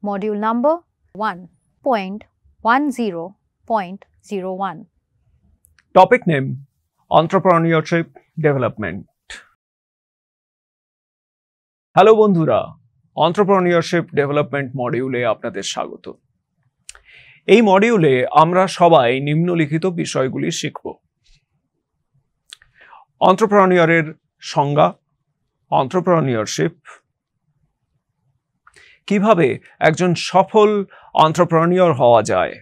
Module number 1.10.01. Topic name: Entrepreneurship Development. Hello বন্ধুরা, Entrepreneurship Development মডিউলে আপনাদের স্বাগত। এই মডিউলে আমরা সবাই নিম্নলিখিত বিষয়গুলি শিখব: এন্টারপ্রেনিউরের সংজ্ঞা, এন্টারপ্রেনিউরশিপ, কিভাবে একজন সফল এন্টারপ্রেনিউর হওয়া যায়,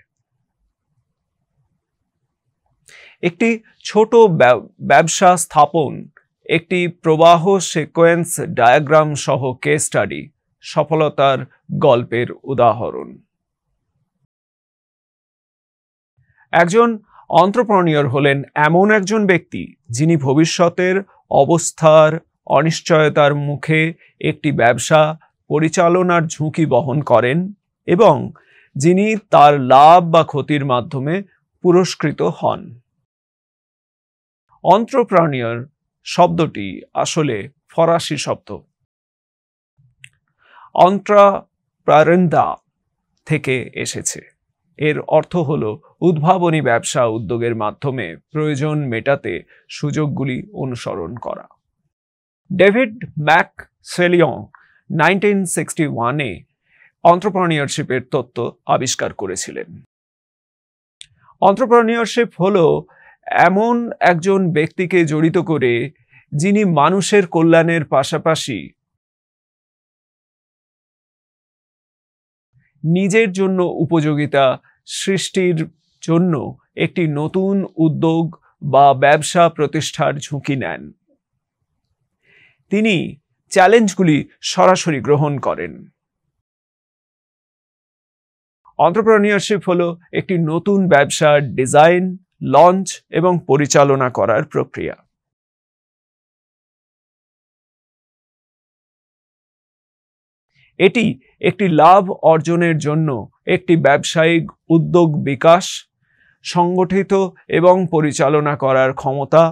একটি ছোট ব্যবসা স্থাপন, একটি প্রবাহ সিকোয়েন্স ডায়াগ্রাম সহ কেস স্টাডি, সফলতার গল্পের উদাহরণ। একজন এন্টারপ্রেনিউর হলেন এমন একজন ব্যক্তি যিনি ভবিষ্যতের অবস্থার অনিশ্চয়তার মুখে একটি ব্যবসা পরিচালনার ঝুঁকি বহন করেন এবং যিনি তার লাভ বা ক্ষতির মাধ্যমে পুরস্কৃত হন। এন্টারপ্রেনিউর শব্দটি আসলে ফরাসি শব্দ এন্ট্রাপ্রেন্যুর থেকে এসেছে। এর অর্থ হল উদ্ভাবনী ব্যবসা উদ্যোগের মাধ্যমে প্রয়োজন মেটাতে সুযোগগুলি অনুসরণ করা। ডেভিড ম্যাকসওয়েলিয়ং 1961-এ এন্টারপ্রেনিউরশিপের তত্ত্ব আবিষ্কার করেছিলেন। এন্টারপ্রেনিউরশিপ হল এমন একজন ব্যক্তিকে জড়িত করে যিনি মানুষের কল্যাণের পাশাপাশি নিজের জন্য উপযোগিতা সৃষ্টির জন্য একটি নতুন উদ্যোগ বা ব্যবসা প্রতিষ্ঠার ঝুঁকি নেন। তিনি চ্যালেঞ্জগুলি সরাসরি গ্রহণ করেন। এন্টারপ্রেনিউরশিপ হলো একটি নতুন ব্যবসার ডিজাইন, লঞ্চ এবং পরিচালনা করার প্রক্রিয়া। এটি একটি লাভ অর্জনের জন্য একটি ব্যবসায়িক উদ্যোগ বিকাশ, সংগঠিত এবং পরিচালনা করার ক্ষমতা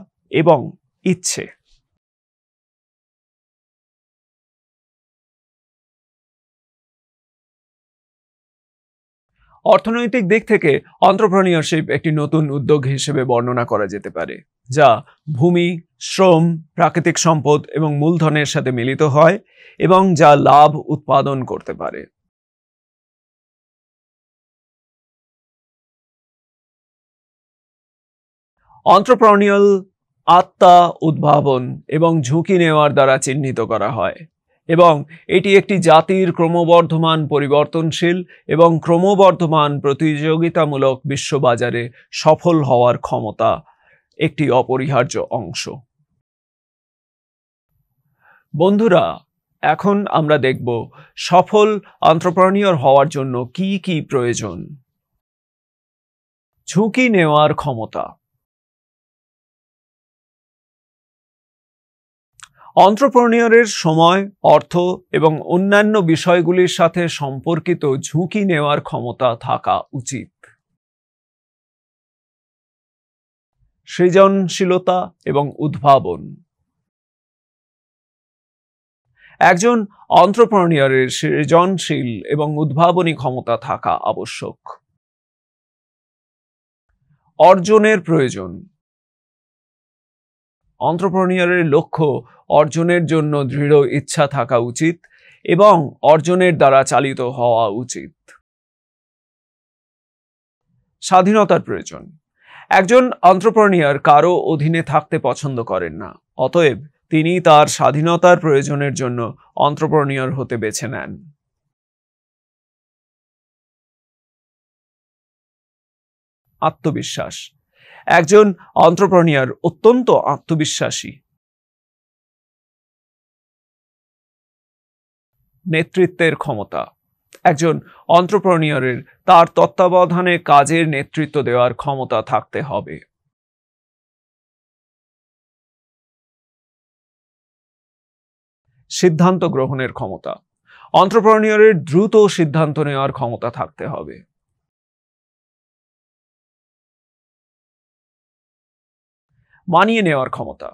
এবং ইচ্ছে। অর্থনৈতিক দিক থেকে এন্টারপ্রেনিউরশিপ একটি নতুন উদ্যোগ হিসেবে বর্ণনা করা যেতে পারে, যা ভূমি, শ্রম, প্রাকৃতিক সম্পদ এবং মূলধনের সাথে মিলিত হয় এবং যা লাভ উৎপাদন করতে পারে। এন্টারপ্রেনিউর আত্মা উদ্ভাবন এবং ঝুঁকি নেওয়ার দ্বারা চিহ্নিত করা হয় এবং এটি একটি জাতির ক্রমবর্ধমান পরিবর্তনশীল এবং ক্রমবর্ধমান প্রতিযোগিতামূলক বিশ্ববাজারে সফল হওয়ার ক্ষমতা একটি অপরিহার্য অংশ। বন্ধুরা, এখন আমরা দেখব সফল এন্টারপ্রেনিউর হওয়ার জন্য কি কি প্রয়োজন। ঝুঁকি নেওয়ার ক্ষমতা। এন্টারপ্রেনিউরের সময়, অর্থ এবং অন্যান্য বিষয়গুলির সাথে সম্পর্কিত ঝুঁকি নেওয়ার ক্ষমতা থাকা উচিত। সৃজনশীলতা এবং উদ্ভাবন। একজন এন্টারপ্রেনিউরের সৃজনশীল এবং উদ্ভাবনী ক্ষমতা থাকা আবশ্যক। অর্জনের প্রয়োজন। এন্টারপ্রেনিউরের লক্ষ্য অর্জনের জন্য দৃঢ় ইচ্ছা থাকা উচিত এবং অর্জনের দ্বারা চালিত হওয়া উচিত। স্বাধীনতার প্রয়োজন। একজন এন্টারপ্রেনিউর কারো অধীনে থাকতে পছন্দ করেন না, অতএব তিনি তার স্বাধীনতার প্রয়োজনের জন্য এন্টারপ্রেনিউর হতে বেছে নেন। আত্মবিশ্বাস। একজন এন্টারপ্রেনিউর অত্যন্ত আত্মবিশ্বাসী। নেতৃত্বের ক্ষমতা। একজন এন্টারপ্রেনিউরের তার তত্ত্বাবধানে কাজের নেতৃত্ব দেওয়ার ক্ষমতা থাকতে হবে। সিদ্ধান্ত গ্রহণের ক্ষমতা। এন্টারপ্রেনিউরের দ্রুত সিদ্ধান্ত নেওয়ার ক্ষমতা থাকতে হবে। মানিয়ে নেওয়ার ক্ষমতা।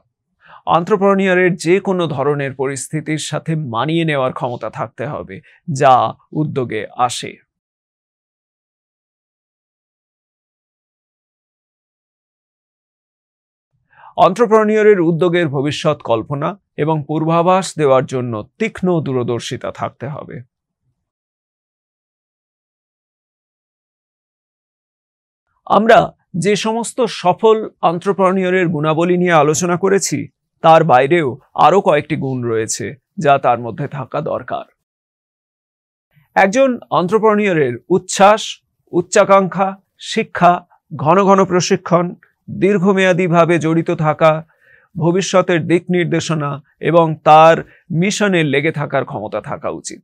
এন্টারপ্রেনিউরের যে কোনো ধরনের পরিস্থিতির সাথে মানিয়ে নেওয়ার ক্ষমতা থাকতে হবে যা উদ্যোগে আসে। এন্টারপ্রেনিউরের উদ্যোগের ভবিষ্যৎ কল্পনা এবং পূর্বাভাস দেওয়ার জন্য তীক্ষ্ণ দূরদর্শিতা থাকতে হবে। আমরা যে সমস্ত সফল এন্টারপ্রেনিউরের গুণাবলী নিয়ে আলোচনা করেছি তার বাইরেও আরও কয়েকটি গুণ রয়েছে যা তার মধ্যে থাকা দরকার। একজন এন্টারপ্রেনিউরের উচ্ছ্বাস, উচ্চাকাঙ্ক্ষা, শিক্ষা, ঘন ঘন প্রশিক্ষণ, দীর্ঘমেয়াদীভাবে জড়িত থাকা, ভবিষ্যতের দিক নির্দেশনা এবং তার মিশনে লেগে থাকার ক্ষমতা থাকা উচিত।